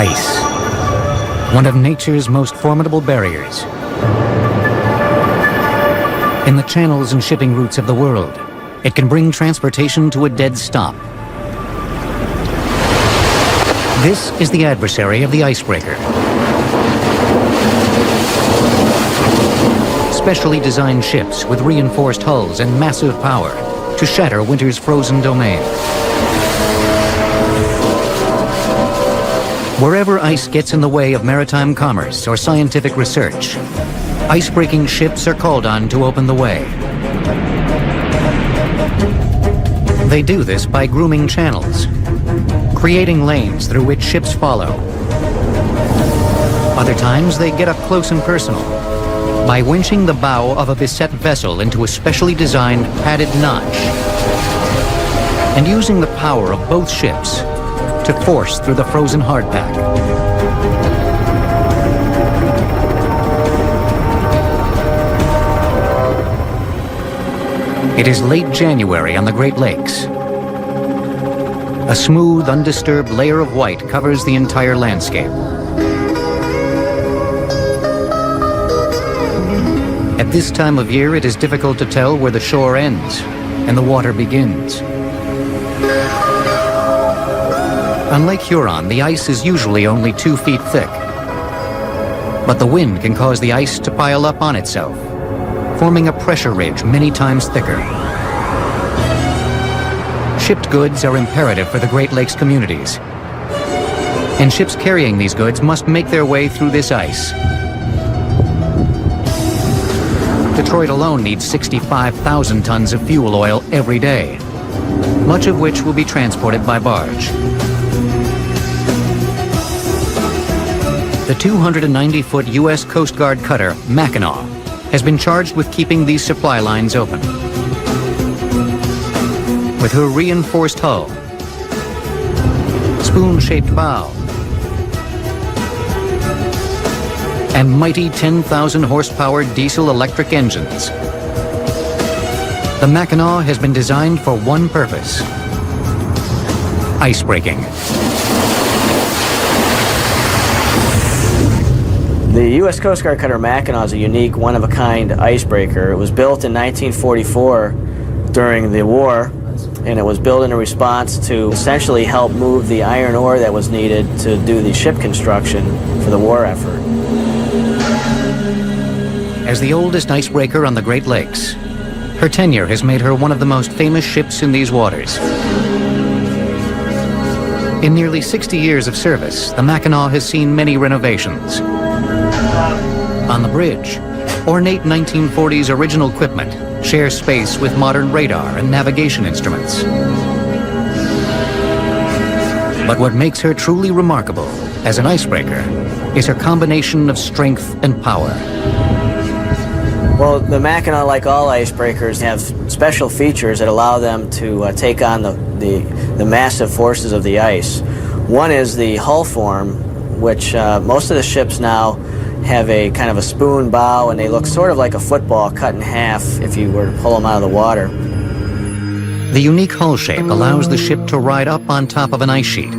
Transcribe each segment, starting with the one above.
Ice, one of nature's most formidable barriers. In the channels and shipping routes of the world, it can bring transportation to a dead stop. This is the adversary of the icebreaker. Specially designed ships with reinforced hulls and massive power to shatter winter's frozen domain. Wherever ice gets in the way of maritime commerce or scientific research, icebreaking ships are called on to open the way. They do this by grooming channels, creating lanes through which ships follow. Other times they get up close and personal by winching the bow of a beset vessel into a specially designed padded notch and using the power of both ships to force through the frozen hardpack. It is late January on the Great Lakes. A smooth, undisturbed layer of white covers the entire landscape. At this time of year, it is difficult to tell where the shore ends and the water begins. On Lake Huron, the ice is usually only 2 feet thick. But the wind can cause the ice to pile up on itself, forming a pressure ridge many times thicker. Shipped goods are imperative for the Great Lakes communities, and ships carrying these goods must make their way through this ice. Detroit alone needs 65,000 tons of fuel oil every day, much of which will be transported by barge. The 290-foot U.S. Coast Guard cutter Mackinac has been charged with keeping these supply lines open. With her reinforced hull, spoon-shaped bow, and mighty 10,000 horsepower diesel-electric engines, the Mackinac has been designed for one purpose: icebreaking. The U.S. Coast Guard cutter Mackinac is a unique, one-of-a-kind icebreaker. It was built in 1944 during the war, and it was built in a response to essentially help move the iron ore that was needed to do the ship construction for the war effort. As the oldest icebreaker on the Great Lakes, her tenure has made her one of the most famous ships in these waters. In nearly 60 years of service, the Mackinac has seen many renovations. On the bridge, ornate 1940s original equipment shares space with modern radar and navigation instruments. But what makes her truly remarkable as an icebreaker is her combination of strength and power. Well, the Mackinac, like all icebreakers, have special features that allow them to take on the massive forces of the ice. One is the hull form, which most of the ships now have a kind of a spoon bow, and they look sort of like a football cut in half if you were to pull them out of the water. The unique hull shape allows the ship to ride up on top of an ice sheet,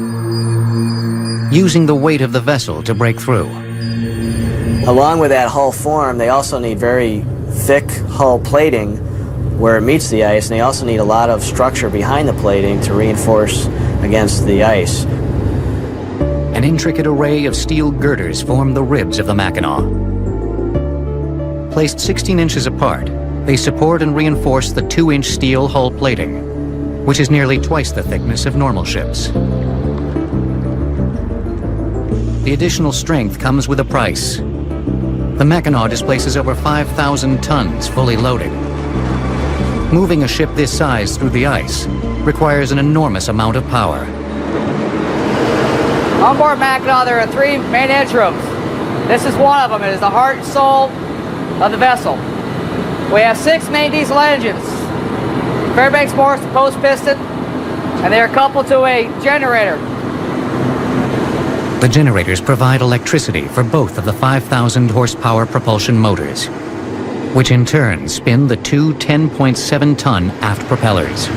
using the weight of the vessel to break through. Along with that hull form, they also need very thick hull plating where it meets the ice, and they also need a lot of structure behind the plating to reinforce against the ice. An intricate array of steel girders form the ribs of the Mackinac. Placed 16 inches apart, they support and reinforce the 2-inch steel hull plating, which is nearly twice the thickness of normal ships. The additional strength comes with a price. The Mackinac displaces over 5,000 tons fully loaded. Moving a ship this size through the ice requires an enormous amount of power. On board Mackinac, there are 3 main engine rooms. This is one of them. It is the heart and soul of the vessel. We have 6 main diesel engines. Fairbanks Morse post piston, and they are coupled to a generator. The generators provide electricity for both of the 5,000 horsepower propulsion motors, which in turn spin the 2 10.7-ton aft propellers.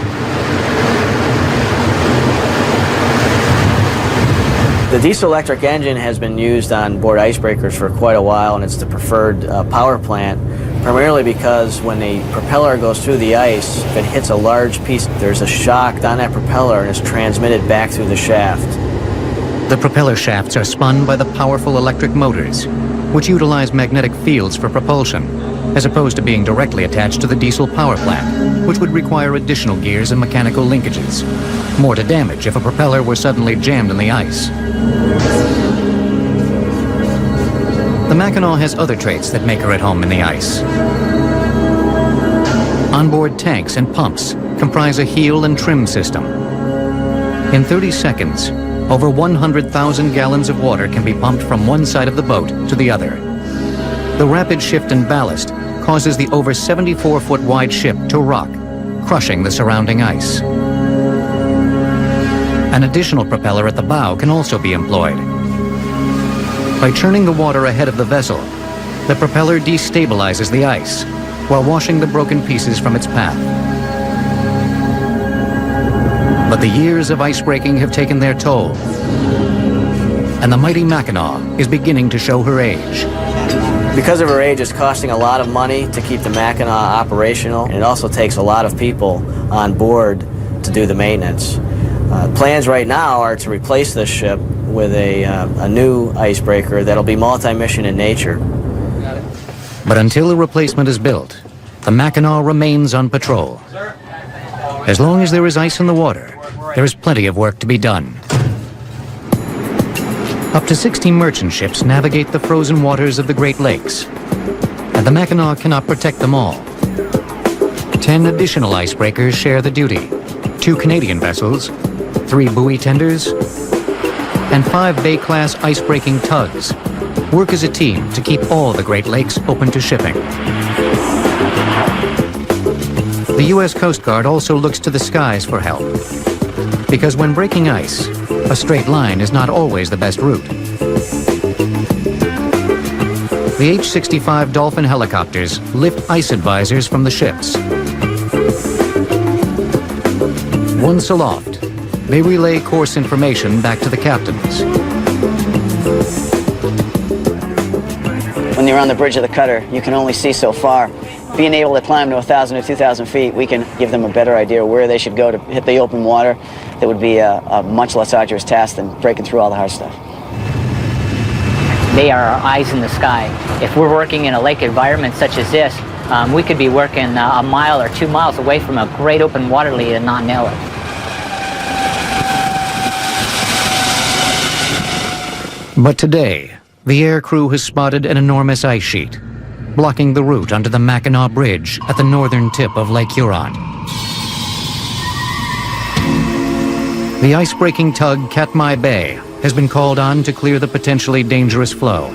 The diesel-electric engine has been used on board icebreakers for quite a while, and it's the preferred power plant, primarily because when the propeller goes through the ice, if it hits a large piece, there's a shock on that propeller and it's transmitted back through the shaft. The propeller shafts are spun by the powerful electric motors, which utilize magnetic fields for propulsion, as opposed to being directly attached to the diesel power plant, which would require additional gears and mechanical linkages. More to damage if a propeller were suddenly jammed in the ice. The Mackinac has other traits that make her at home in the ice. Onboard tanks and pumps comprise a heel and trim system. In 30 seconds, over 100,000 gallons of water can be pumped from one side of the boat to the other. The rapid shift in ballast causes the over 74-foot wide ship to rock, crushing the surrounding ice. An additional propeller at the bow can also be employed. By churning the water ahead of the vessel, the propeller destabilizes the ice while washing the broken pieces from its path. But the years of icebreaking have taken their toll, and the mighty Mackinac is beginning to show her age. Because of her age, it's costing a lot of money to keep the Mackinac operational, and it also takes a lot of people on board to do the maintenance. Plans right now are to replace this ship with a new icebreaker that'll be multi-mission in nature. But until a replacement is built, the Mackinac remains on patrol. As long as there is ice in the water, there is plenty of work to be done. Up to 60 merchant ships navigate the frozen waters of the Great Lakes, and the Mackinac cannot protect them all. 10 additional icebreakers share the duty: 2 Canadian vessels, 3 buoy tenders, and 5 Bay-class icebreaking tugs work as a team to keep all the Great Lakes open to shipping. The U.S. Coast Guard also looks to the skies for help, because when breaking ice, a straight line is not always the best route. The H-65 Dolphin helicopters lift ice advisors from the ships. Once aloft, they relay course information back to the captains. When you're on the bridge of the cutter, you can only see so far. Being able to climb to 1,000 or 2,000 feet, we can give them a better idea where they should go to hit the open water. That would be a much less arduous task than breaking through all the hard stuff. They are our eyes in the sky. If we're working in a lake environment such as this, we could be working a mile or 2 miles away from a great open water lead and not know it. But today, the air crew has spotted an enormous ice sheet, blocking the route onto the Mackinac Bridge at the northern tip of Lake Huron. The ice-breaking tug Katmai Bay has been called on to clear the potentially dangerous flow.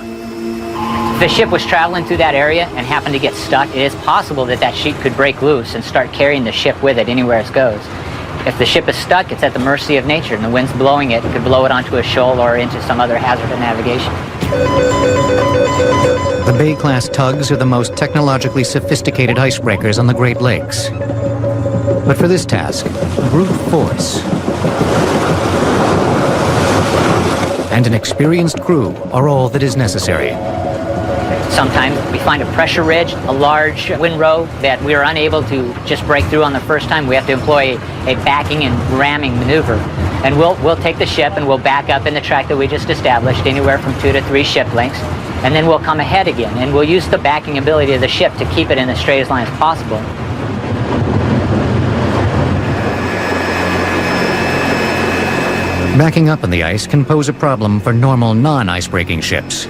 If the ship was traveling through that area and happened to get stuck, it is possible that that sheet could break loose and start carrying the ship with it anywhere it goes. If the ship is stuck, it's at the mercy of nature, and the wind's blowing it. It could blow it onto a shoal or into some other hazard of navigation. The Bay-class tugs are the most technologically sophisticated icebreakers on the Great Lakes. But for this task, brute force and an experienced crew are all that is necessary. Sometimes we find a pressure ridge, a large windrow that we are unable to just break through on the first time. We have to employ a backing and ramming maneuver. And we'll take the ship and we'll back up in the track that we just established, anywhere from 2 to 3 ship lengths. And then we'll come ahead again, and we'll use the backing ability of the ship to keep it in the straightest line as possible. Backing up in the ice can pose a problem for normal non-icebreaking ships.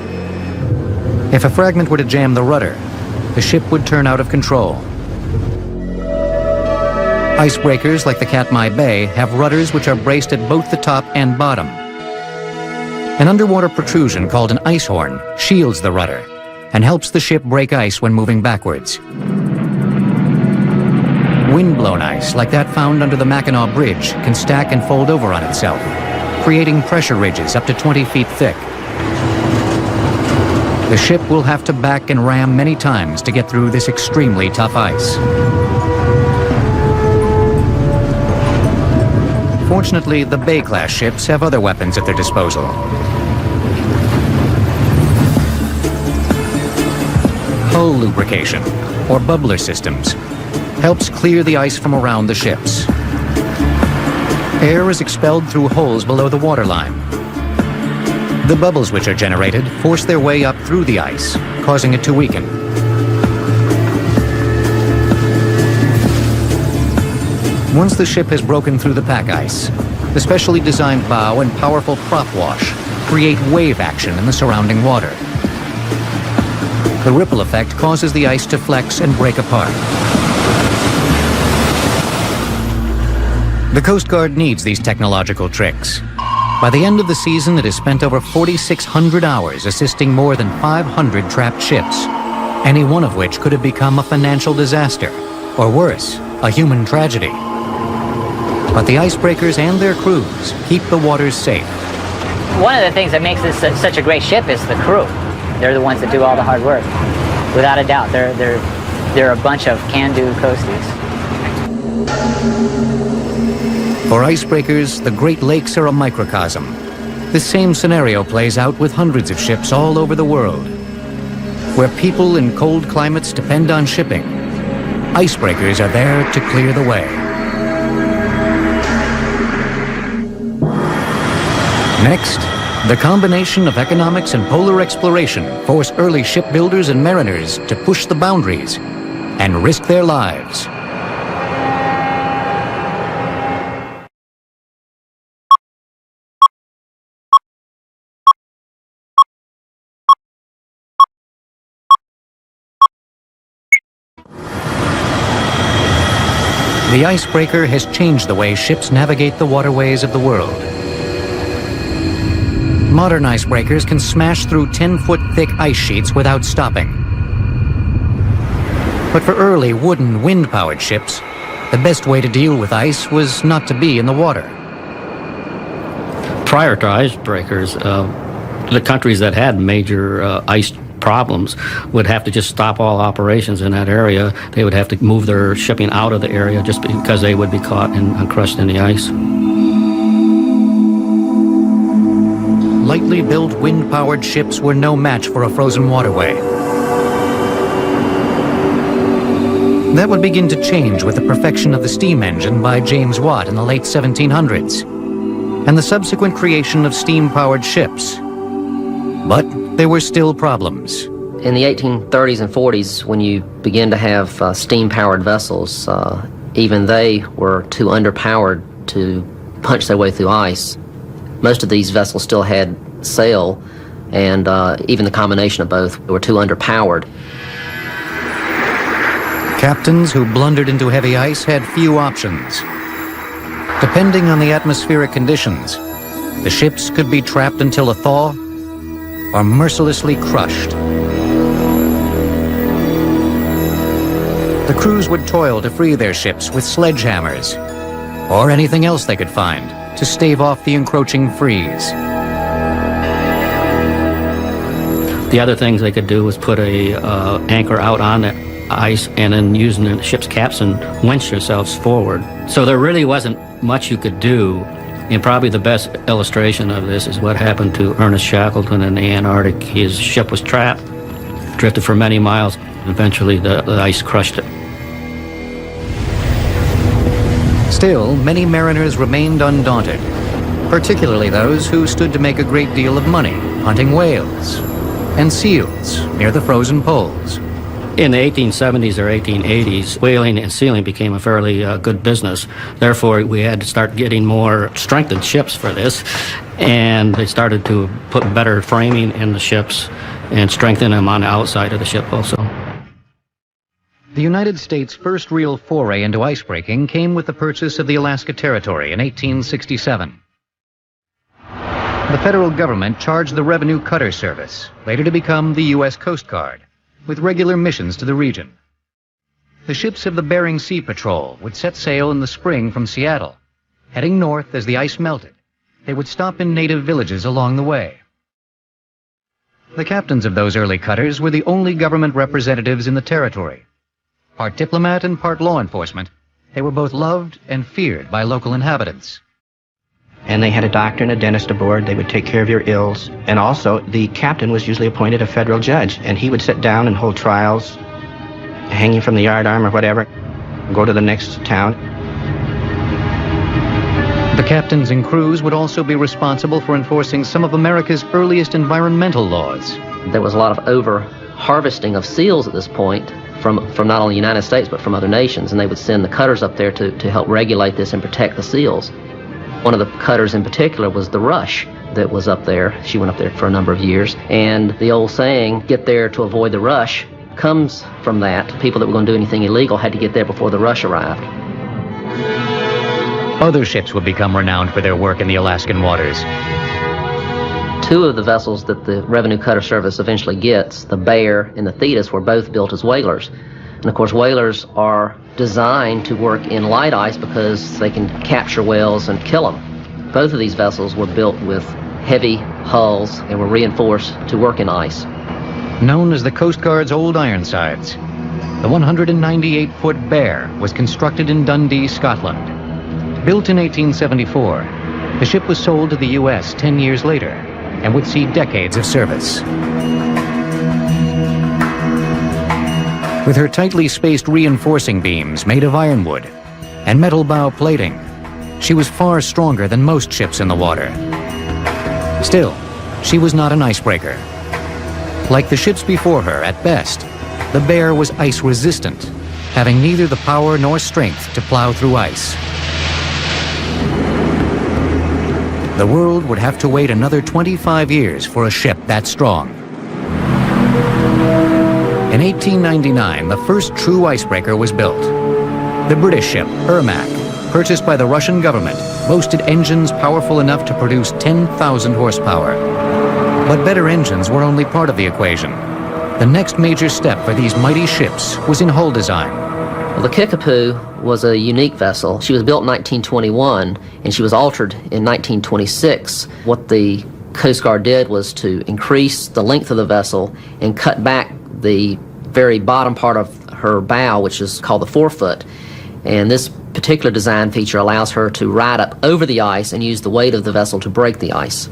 If a fragment were to jam the rudder, the ship would turn out of control. Icebreakers like the Katmai Bay have rudders which are braced at both the top and bottom. An underwater protrusion called an ice horn shields the rudder and helps the ship break ice when moving backwards. Wind-blown ice, like that found under the Mackinac Bridge, can stack and fold over on itself, creating pressure ridges up to 20 feet thick. The ship will have to back and ram many times to get through this extremely tough ice. Fortunately, the Bay-class ships have other weapons at their disposal. Hull lubrication, or bubbler systems, helps clear the ice from around the ships. Air is expelled through holes below the waterline. The bubbles which are generated force their way up through the ice, causing it to weaken. Once the ship has broken through the pack ice, the specially designed bow and powerful prop wash create wave action in the surrounding water. The ripple effect causes the ice to flex and break apart. The Coast Guard needs these technological tricks. By the end of the season, it has spent over 4,600 hours assisting more than 500 trapped ships, any one of which could have become a financial disaster, or worse, a human tragedy. But the icebreakers and their crews keep the waters safe. One of the things that makes this such a great ship is the crew. They're the ones that do all the hard work. Without a doubt, they're a bunch of can-do coasties. For icebreakers, the Great Lakes are a microcosm. This same scenario plays out with hundreds of ships all over the world. Where people in cold climates depend on shipping, icebreakers are there to clear the way. Next, the combination of economics and polar exploration force early shipbuilders and mariners to push the boundaries and risk their lives. The icebreaker has changed the way ships navigate the waterways of the world. Modern icebreakers can smash through 10-foot thick ice sheets without stopping. But for early wooden, wind-powered ships, the best way to deal with ice was not to be in the water. Prior to icebreakers, the countries that had major ice problems would have to just stop all operations in that area. They would have to move their shipping out of the area just because they would be caught and crushed in the ice. Lightly built wind-powered ships were no match for a frozen waterway. That would begin to change with the perfection of the steam engine by James Watt in the late 1700s, and the subsequent creation of steam-powered ships. But there were still problems. In the 1830s and 40s, when you begin to have steam-powered vessels, even they were too underpowered to punch their way through ice. Most of these vessels still had sail, and even the combination of both were too underpowered. Captains who blundered into heavy ice had few options. Depending on the atmospheric conditions, the ships could be trapped until a thaw or mercilessly crushed. The crews would toil to free their ships with sledgehammers or anything else they could find to stave off the encroaching freeze. The other things they could do was put a anchor out on the ice and then using the ship's capstan winch yourselves forward. So there really wasn't much you could do. And probably the best illustration of this is what happened to Ernest Shackleton in the Antarctic. His ship was trapped, drifted for many miles. Eventually the ice crushed it. Still, many mariners remained undaunted, particularly those who stood to make a great deal of money hunting whales and seals near the frozen poles. In the 1870s or 1880s, whaling and sealing became a fairly good business. Therefore, we had to start getting more strengthened ships for this, and they started to put better framing in the ships and strengthen them on the outside of the ship also. The United States' first real foray into icebreaking came with the purchase of the Alaska Territory in 1867. The federal government charged the Revenue Cutter Service, later to become the U.S. Coast Guard, with regular missions to the region. The ships of the Bering Sea Patrol would set sail in the spring from Seattle. Heading north as the ice melted, they would stop in native villages along the way. The captains of those early cutters were the only government representatives in the territory. Part diplomat and part law enforcement, they were both loved and feared by local inhabitants. and they had a doctor and a dentist aboard. They would take care of your ills. And also, the captain was usually appointed a federal judge, and he would sit down and hold trials, hanging from the yardarm or whatever, go to the next town. The captains and crews would also be responsible for enforcing some of America's earliest environmental laws. There was a lot of over-harvesting of seals at this point from not only the United States but from other nations, and they would send the cutters up there to help regulate this and protect the seals. One of the cutters in particular was the Rush that was up there. She went up there for a number of years, and the old saying, "Get there to avoid the rush," comes from that. People that were going to do anything illegal had to get there before the rush arrived. Other ships would become renowned for their work in the Alaskan waters. Two of the vessels that the Revenue Cutter Service eventually gets, the Bear and the Thetis, were both built as whalers. And of course, whalers are designed to work in light ice because they can capture whales and kill them. Both of these vessels were built with heavy hulls and were reinforced to work in ice. Known as the Coast Guard's Old Ironsides, the 198-foot Bear was constructed in Dundee, Scotland. Built in 1874, the ship was sold to the U.S. 10 years later and would see decades of service. With her tightly spaced reinforcing beams made of ironwood and metal bow plating, she was far stronger than most ships in the water. Still, she was not an icebreaker. Like the ships before her, at best, the Bear was ice-resistant, having neither the power nor strength to plow through ice. The world would have to wait another 25 years for a ship that strong. In 1899, the first true icebreaker was built. The British ship, Ermac, purchased by the Russian government, boasted engines powerful enough to produce 10,000 horsepower. But better engines were only part of the equation. The next major step for these mighty ships was in hull design. Well, the Kickapoo was a unique vessel. She was built in 1921, and she was altered in 1926. What the Coast Guard did was to increase the length of the vessel and cut back the very bottom part of her bow, which is called the forefoot. And this particular design feature allows her to ride up over the ice and use the weight of the vessel to break the ice.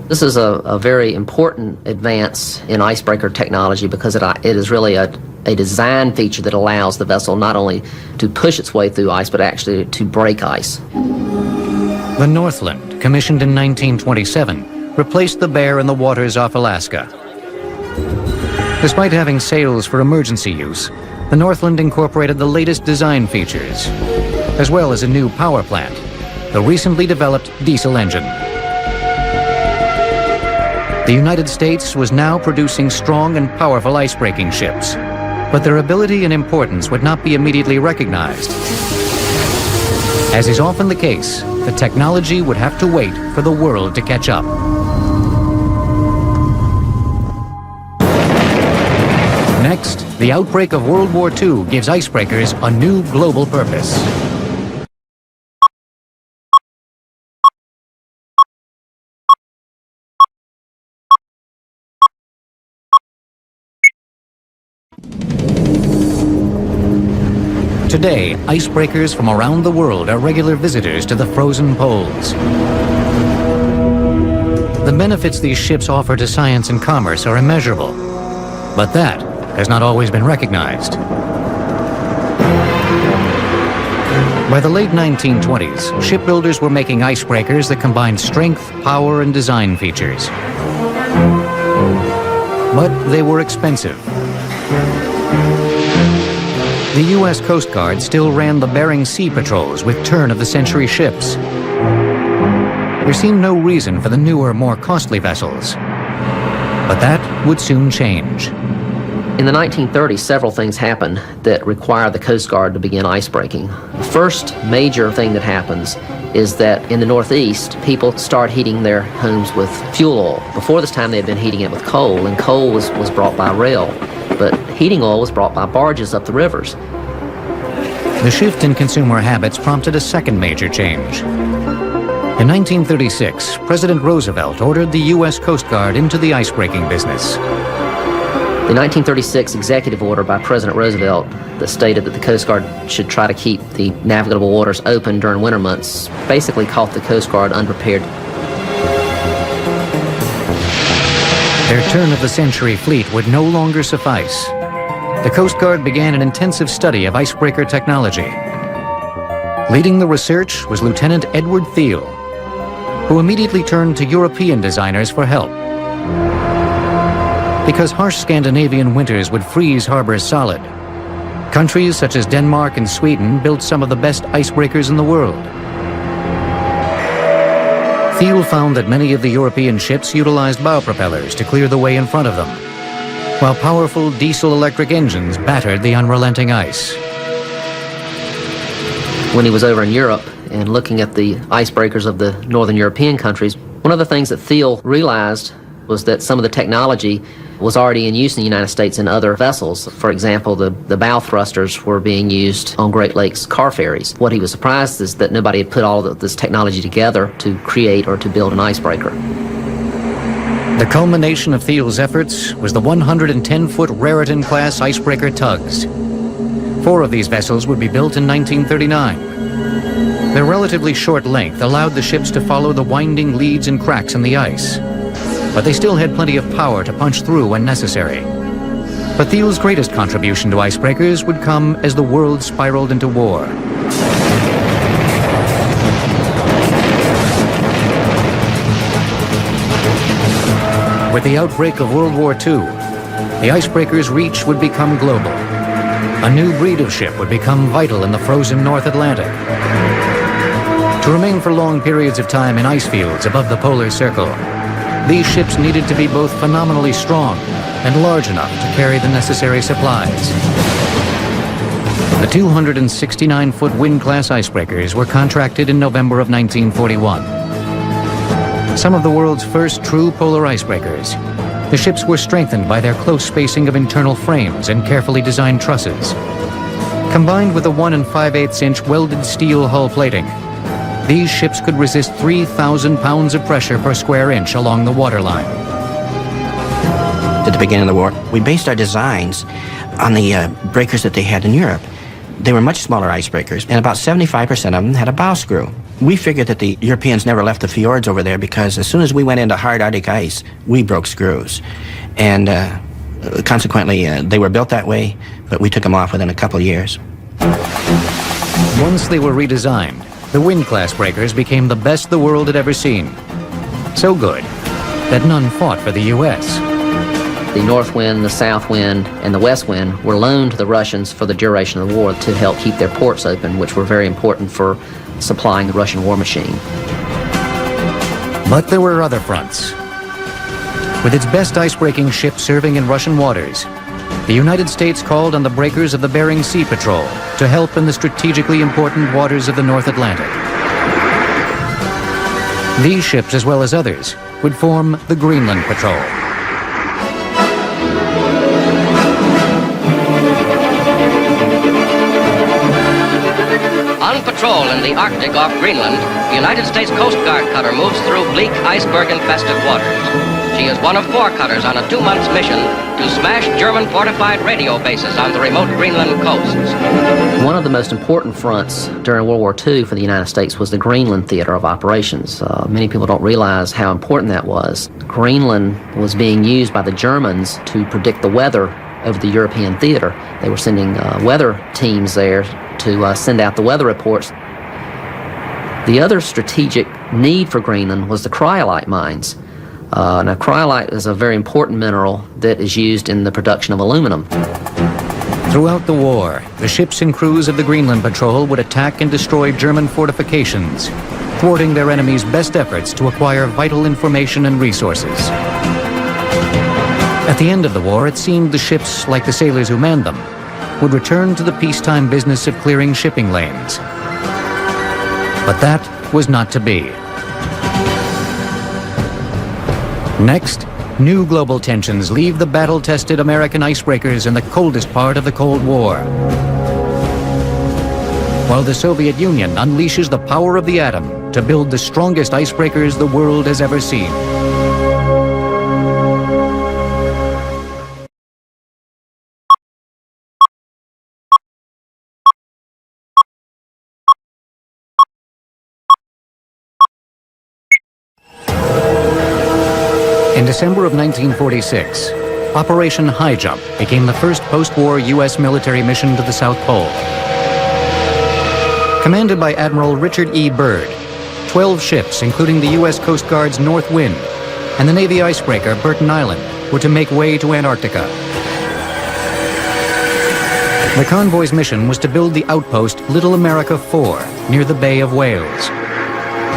This is a very important advance in icebreaker technology because it is really a design feature that allows the vessel not only to push its way through ice, but actually to break ice. The Northland, commissioned in 1927, replaced the Bear in the waters off Alaska. Despite having sails for emergency use, the Northland incorporated the latest design features, as well as a new power plant, the recently developed diesel engine. The United States was now producing strong and powerful icebreaking ships, but their ability and importance would not be immediately recognized. As is often the case, the technology would have to wait for the world to catch up. Next, the outbreak of World War II gives icebreakers a new global purpose. Today, icebreakers from around the world are regular visitors to the frozen poles. The benefits these ships offer to science and commerce are immeasurable, but that has not always been recognized. By the late 1920s, shipbuilders were making icebreakers that combined strength, power, and design features. But they were expensive. The U.S. Coast Guard still ran the Bering Sea patrols with turn-of-the-century ships. There seemed no reason for the newer, more costly vessels. But that would soon change. In the 1930s, several things happened that require the Coast Guard to begin icebreaking. The first major thing that happens is that in the Northeast, people start heating their homes with fuel oil. Before this time, they had been heating it with coal, and coal was brought by rail. But heating oil was brought by barges up the rivers. The shift in consumer habits prompted a second major change. In 1936, President Roosevelt ordered the U.S. Coast Guard into the icebreaking business. The 1936 executive order by President Roosevelt that stated that the Coast Guard should try to keep the navigable waters open during winter months basically caught the Coast Guard unprepared. Their turn-of-the-century fleet would no longer suffice. The Coast Guard began an intensive study of icebreaker technology. Leading the research was Lieutenant Edward Thiel, who immediately turned to European designers for help. Because harsh Scandinavian winters would freeze harbors solid, countries such as Denmark and Sweden built some of the best icebreakers in the world. Thiel found that many of the European ships utilized bow propellers to clear the way in front of them, while powerful diesel-electric engines battered the unrelenting ice. When he was over in Europe and looking at the icebreakers of the northern European countries, one of the things that Thiel realized was that some of the technology was already in use in the United States in other vessels. For example, the bow thrusters were being used on Great Lakes car ferries. What he was surprised is that nobody had put all of this technology together to create or to build an icebreaker. The culmination of Thiel's efforts was the 110-foot Raritan-class icebreaker tugs. 4 of these vessels would be built in 1939. Their relatively short length allowed the ships to follow the winding leads and cracks in the ice, but they still had plenty of power to punch through when necessary. But Thiel's greatest contribution to icebreakers would come as the world spiraled into war. With the outbreak of World War II, the icebreaker's reach would become global. A new breed of ship would become vital in the frozen North Atlantic. To remain for long periods of time in ice fields above the polar circle, these ships needed to be both phenomenally strong and large enough to carry the necessary supplies. The 269-foot Wind-class icebreakers were contracted in November of 1941. Some of the world's first true polar icebreakers, the ships were strengthened by their close spacing of internal frames and carefully designed trusses. Combined with a 1 5/8-inch welded steel hull plating, these ships could resist 3,000 pounds of pressure per square inch along the waterline. At the beginning of the war, we based our designs on the breakers that they had in Europe. They were much smaller icebreakers, and about 75% of them had a bow screw. We figured that the Europeans never left the fjords over there because as soon as we went into hard Arctic ice, we broke screws. And consequently, they were built that way, but we took them off within a couple of years. Once they were redesigned, the Wind-class breakers became the best the world had ever seen. So good that none fought for the U.S. The North Wind, the South Wind, and the West Wind were loaned to the Russians for the duration of the war to help keep their ports open, which were very important for supplying the Russian war machine. But there were other fronts. With its best icebreaking ship serving in Russian waters, the United States called on the breakers of the Bering Sea Patrol to help in the strategically important waters of the North Atlantic. These ships, as well as others, would form the Greenland Patrol. On patrol in the Arctic off Greenland, the United States Coast Guard cutter moves through bleak iceberg-infested waters. She is one of 4 cutters on a 2-month mission to smash German fortified radio bases on the remote Greenland coasts. One of the most important fronts during World War II for the United States was the Greenland theater of operations. Many people don't realize how important that was. Greenland was being used by the Germans to predict the weather over the European theater. They were sending weather teams there to send out the weather reports. The other strategic need for Greenland was the cryolite mines. Now, cryolite is a very important mineral that is used in the production of aluminum. Throughout the war, the ships and crews of the Greenland Patrol would attack and destroy German fortifications, thwarting their enemies' best efforts to acquire vital information and resources. At the end of the war, it seemed the ships, like the sailors who manned them, would return to the peacetime business of clearing shipping lanes. But that was not to be. Next, new global tensions leave the battle-tested American icebreakers in the coldest part of the Cold War, while the Soviet Union unleashes the power of the atom to build the strongest icebreakers the world has ever seen. In December of 1946, Operation High Jump became the first post-war U.S. military mission to the South Pole. Commanded by Admiral Richard E. Byrd, 12 ships, including the U.S. Coast Guard's North Wind and the Navy icebreaker Burton Island, were to make way to Antarctica. The convoy's mission was to build the outpost Little America 4 near the Bay of Whales.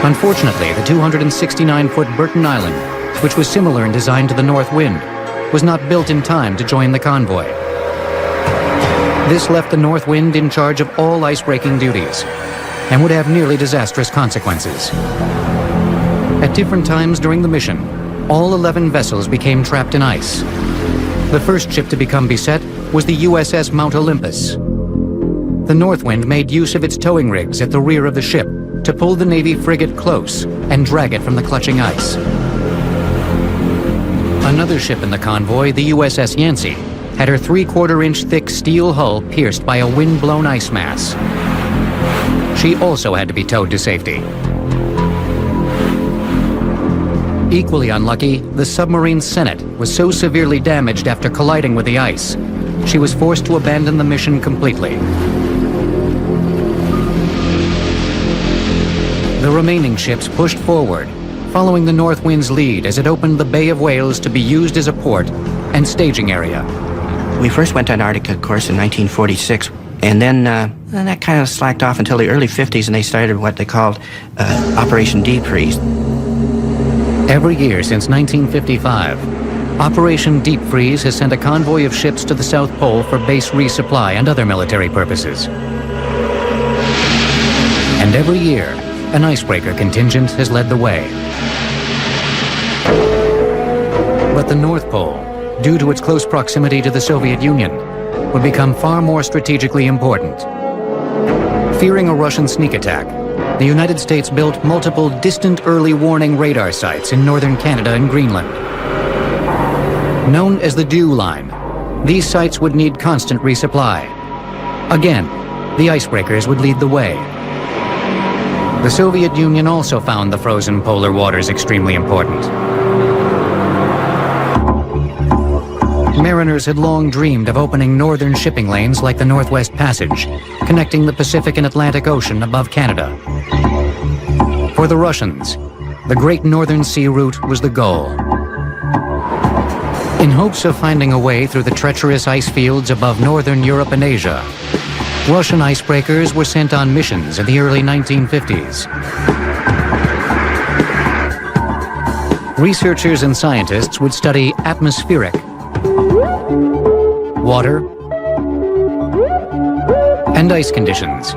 Unfortunately, the 269-foot Burton Island, which was similar in design to the North Wind, was not built in time to join the convoy. This left the North Wind in charge of all icebreaking duties and would have nearly disastrous consequences. At different times during the mission, all 11 vessels became trapped in ice. The first ship to become beset was the USS Mount Olympus. The North Wind made use of its towing rigs at the rear of the ship to pull the Navy frigate close and drag it from the clutching ice. Another ship in the convoy, the USS Yancey, had her 3/4-inch thick steel hull pierced by a wind-blown ice mass. She also had to be towed to safety. Equally unlucky, the submarine Senate was so severely damaged after colliding with the ice, she was forced to abandon the mission completely. The remaining ships pushed forward, following the North Wind's lead as it opened the Bay of Whales to be used as a port and staging area. We first went to Antarctica, of course, in 1946, and then that kind of slacked off until the early 50s, and they started what they called Operation Deep Freeze. Every year since 1955, Operation Deep Freeze has sent a convoy of ships to the South Pole for base resupply and other military purposes. And every year, an icebreaker contingent has led the way. But the North Pole, due to its close proximity to the Soviet Union, would become far more strategically important. Fearing a Russian sneak attack, the United States built multiple distant early warning radar sites in northern Canada and Greenland. Known as the Dew Line, these sites would need constant resupply. Again, the icebreakers would lead the way. The Soviet Union also found the frozen polar waters extremely important. Mariners had long dreamed of opening northern shipping lanes like the Northwest Passage, connecting the Pacific and Atlantic Ocean above Canada. For the Russians, the Great Northern Sea Route was the goal. In hopes of finding a way through the treacherous ice fields above northern Europe and Asia, Russian icebreakers were sent on missions in the early 1950s. Researchers and scientists would study atmospheric, water, and ice conditions.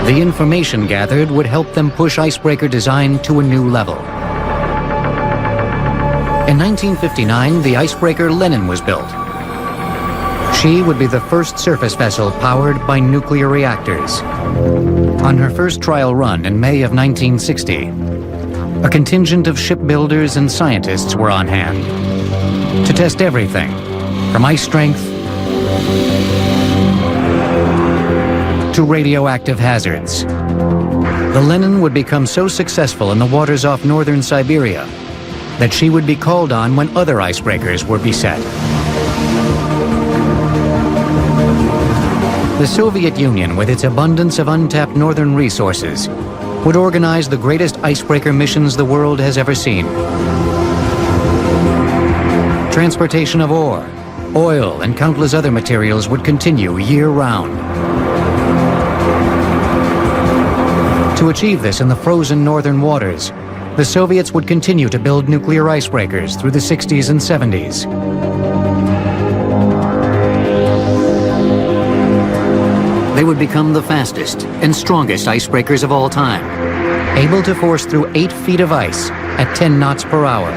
The information gathered would help them push icebreaker design to a new level. In 1959, the icebreaker Lenin was built. She would be the first surface vessel powered by nuclear reactors. On her first trial run in May of 1960, a contingent of shipbuilders and scientists were on hand to test everything from ice strength to radioactive hazards. The Lenin would become so successful in the waters off northern Siberia that she would be called on when other icebreakers were beset. The Soviet Union, with its abundance of untapped northern resources, would organize the greatest icebreaker missions the world has ever seen. Transportation of ore, oil, and countless other materials would continue year-round. To achieve this in the frozen northern waters, the Soviets would continue to build nuclear icebreakers through the 60s and 70s. They would become the fastest and strongest icebreakers of all time, able to force through 8 feet of ice at 10 knots per hour.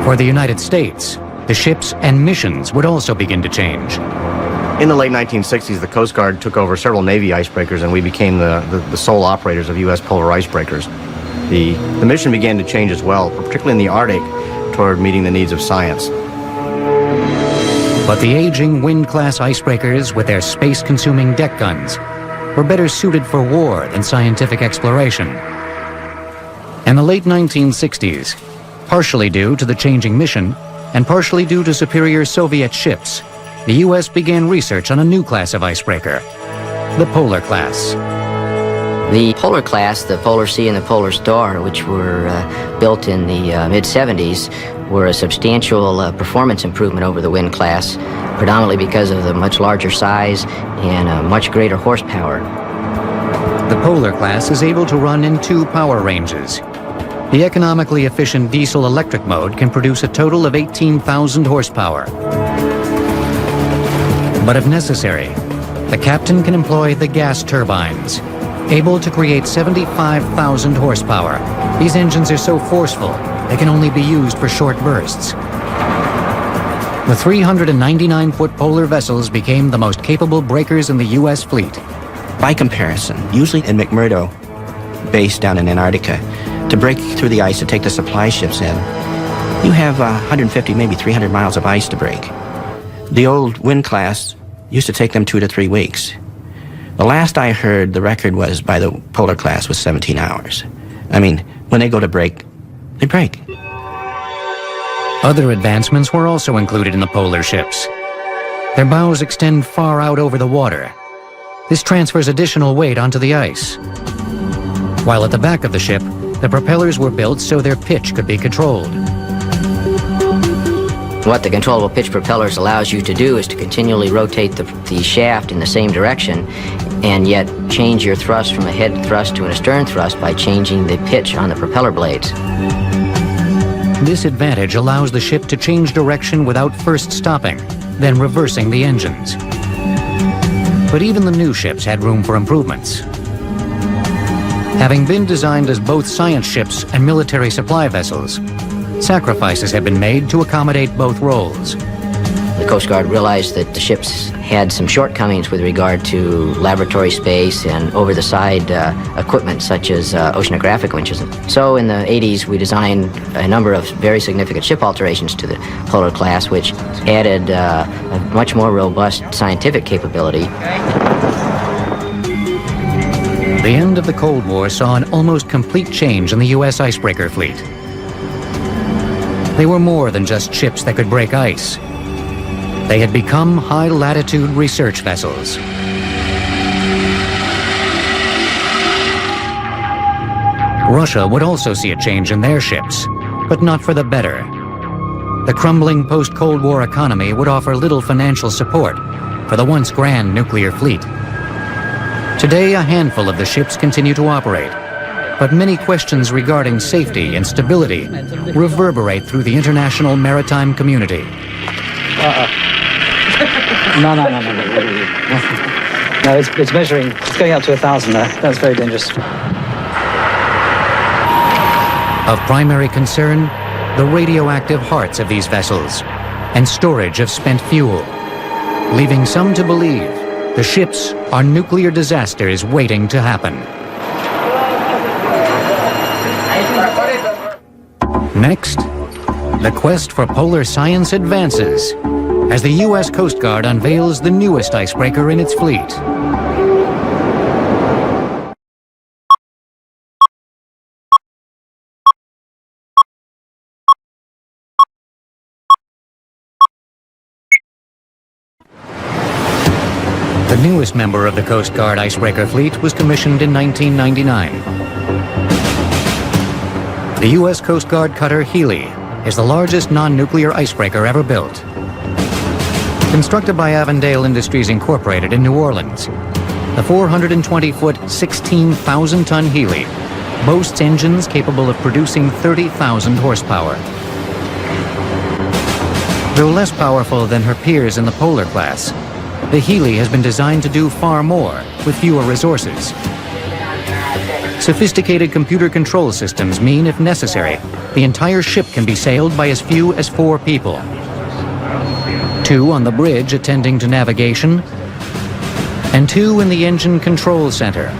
For the United States, the ships and missions would also begin to change. In the late 1960s, the Coast Guard took over several Navy icebreakers, and we became the sole operators of U.S. polar icebreakers. The mission began to change as well, particularly in the Arctic, toward meeting the needs of science. But the aging wind-class icebreakers with their space-consuming deck guns were better suited for war than scientific exploration. In the late 1960s, partially due to the changing mission and partially due to superior Soviet ships, the U.S. began research on a new class of icebreaker, the polar class. The polar class, the Polar Sea and the Polar Star, which were built in the mid-70s, were a substantial performance improvement over the Wind class, predominantly because of the much larger size and much greater horsepower. The polar class is able to run in 2 power ranges. The economically efficient diesel-electric mode can produce a total of 18,000 horsepower. But if necessary, the captain can employ the gas turbines, able to create 75,000 horsepower. These engines are so forceful, they can only be used for short bursts. The 399-foot polar vessels became the most capable breakers in the U.S. fleet. By comparison, usually in McMurdo base down in Antarctica, to break through the ice to take the supply ships in, you have 150, maybe 300 miles of ice to break. The old Wind class used to take them 2 to 3 weeks. The last I heard, the record was by the polar class was 17 hours. I mean, when they go to break, they break. Other advancements were also included in the polar ships. Their bows extend far out over the water. This transfers additional weight onto the ice. While at the back of the ship, the propellers were built so their pitch could be controlled. What the controllable pitch propellers allows you to do is to continually rotate the shaft in the same direction and yet change your thrust from a head thrust to an astern thrust by changing the pitch on the propeller blades. This advantage allows the ship to change direction without first stopping, then reversing the engines. But even the new ships had room for improvements. Having been designed as both science ships and military supply vessels, sacrifices have been made to accommodate both roles. The Coast Guard realized that the ships had some shortcomings with regard to laboratory space and over-the-side equipment such as oceanographic winches. So in the 80s, we designed a number of very significant ship alterations to the polar class, which added a much more robust scientific capability. The end of the Cold War saw an almost complete change in the U.S. icebreaker fleet. They were more than just ships that could break ice. They had become high-latitude research vessels. Russia would also see a change in their ships, but not for the better. The crumbling post-Cold War economy would offer little financial support for the once grand nuclear fleet. Today, a handful of the ships continue to operate, but many questions regarding safety and stability reverberate through the international maritime community. No, it's measuring. It's going up to 1,000 there. That's very dangerous. Of primary concern, the radioactive hearts of these vessels and storage of spent fuel, leaving some to believe the ships are nuclear disasters waiting to happen. Next, the quest for polar science advances as the U.S. Coast Guard unveils the newest icebreaker in its fleet. The newest member of the Coast Guard icebreaker fleet was commissioned in 1999. The U.S. Coast Guard cutter Healy is the largest non-nuclear icebreaker ever built. Constructed by Avondale Industries Incorporated in New Orleans, the 420-foot, 16,000-ton Healy boasts engines capable of producing 30,000 horsepower. Though less powerful than her peers in the polar class, the Healy has been designed to do far more with fewer resources. Sophisticated computer control systems mean, if necessary, the entire ship can be sailed by as few as 4 people. 2 on the bridge attending to navigation, and 2 in the engine control center,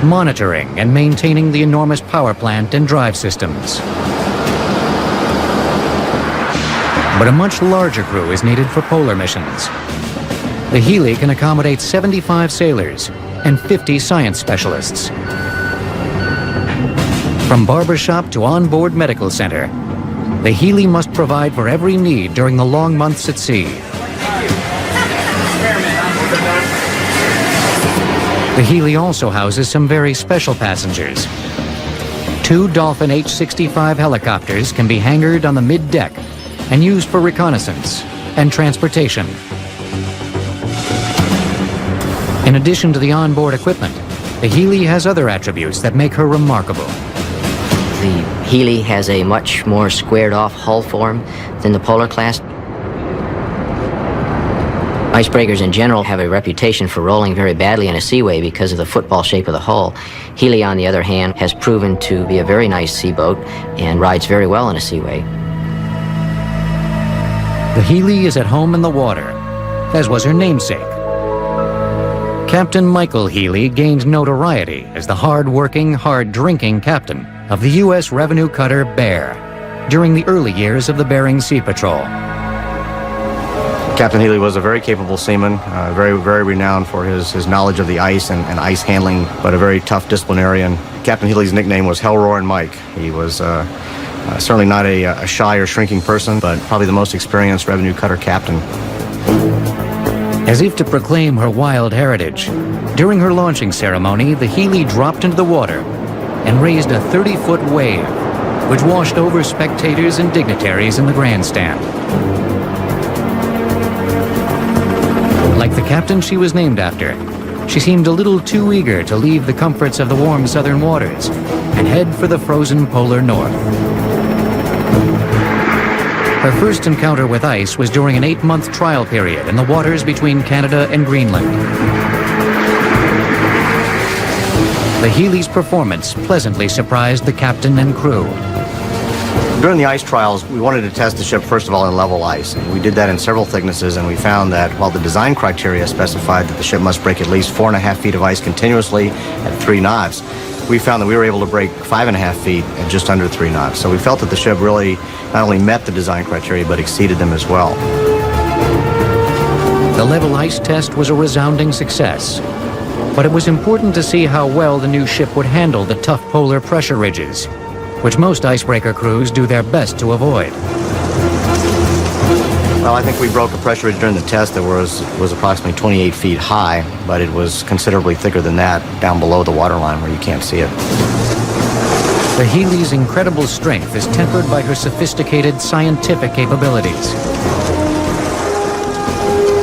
monitoring and maintaining the enormous power plant and drive systems. But a much larger crew is needed for polar missions. The Healy can accommodate 75 sailors and 50 science specialists. From barbershop to onboard medical center, the Healy must provide for every need during the long months at sea. The Healy also houses some very special passengers. 2 Dolphin H-65 helicopters can be hangared on the mid-deck and used for reconnaissance and transportation. In addition to the onboard equipment, the Healy has other attributes that make her remarkable. The Healy has a much more squared-off hull form than the Polar class. Icebreakers in general have a reputation for rolling very badly in a seaway because of the football shape of the hull. Healy, on the other hand, has proven to be a very nice seaboat and rides very well in a seaway. The Healy is at home in the water, as was her namesake. Captain Michael Healy gained notoriety as the hard-working, hard-drinking captain of the U.S. revenue cutter Bear during the early years of the Bering Sea Patrol. Captain Healy was a very capable seaman, very renowned for his knowledge of the ice and ice handling, but a very tough disciplinarian. Captain Healy's nickname was Hell Roaring Mike. He was certainly not a shy or shrinking person, but probably the most experienced revenue cutter captain. As if to proclaim her wild heritage, during her launching ceremony, the Healy dropped into the water and raised a 30-foot wave, which washed over spectators and dignitaries in the grandstand. Like the captain she was named after, she seemed a little too eager to leave the comforts of the warm southern waters and head for the frozen polar north. Her first encounter with ice was during an 8-month trial period in the waters between Canada and Greenland. The Healy's performance pleasantly surprised the captain and crew. During the ice trials, we wanted to test the ship, first of all, in level ice. And we did that in several thicknesses, and we found that while the design criteria specified that the ship must break at least 4.5 feet of ice continuously at 3 knots, we found that we were able to break 5.5 feet at just under 3 knots. So we felt that the ship really not only met the design criteria, but exceeded them as well. The level ice test was a resounding success, but it was important to see how well the new ship would handle the tough polar pressure ridges, which most icebreaker crews do their best to avoid. Well, I think we broke a pressure ridge during the test that was approximately 28 feet high, but it was considerably thicker than that down below the waterline where you can't see it. The Healy's incredible strength is tempered by her sophisticated scientific capabilities.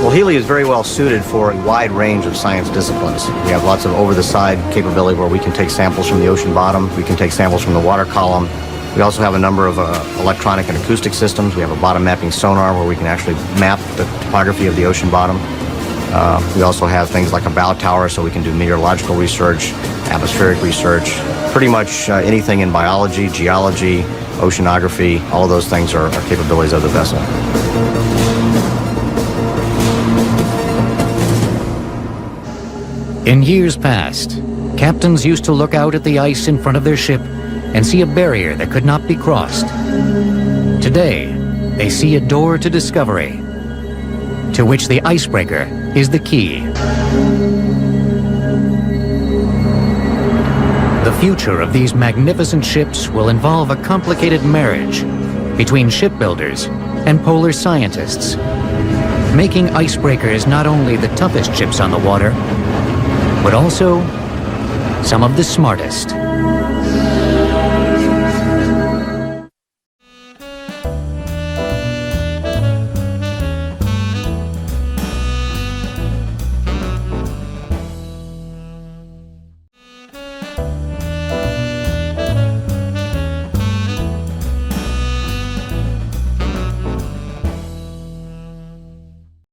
Well, Healy is very well suited for a wide range of science disciplines. We have lots of over-the-side capability where we can take samples from the ocean bottom, we can take samples from the water column. We also have a number of electronic and acoustic systems. We have a bottom mapping sonar where we can actually map the topography of the ocean bottom. We also have things like a bow tower so we can do meteorological research, atmospheric research, pretty much anything in biology, geology, oceanography. All of those things are capabilities of the vessel. In years past, captains used to look out at the ice in front of their ship and see a barrier that could not be crossed. Today, they see a door to discovery, to which the icebreaker is the key. The future of these magnificent ships will involve a complicated marriage between shipbuilders and polar scientists, making icebreakers not only the toughest ships on the water, but also some of the smartest.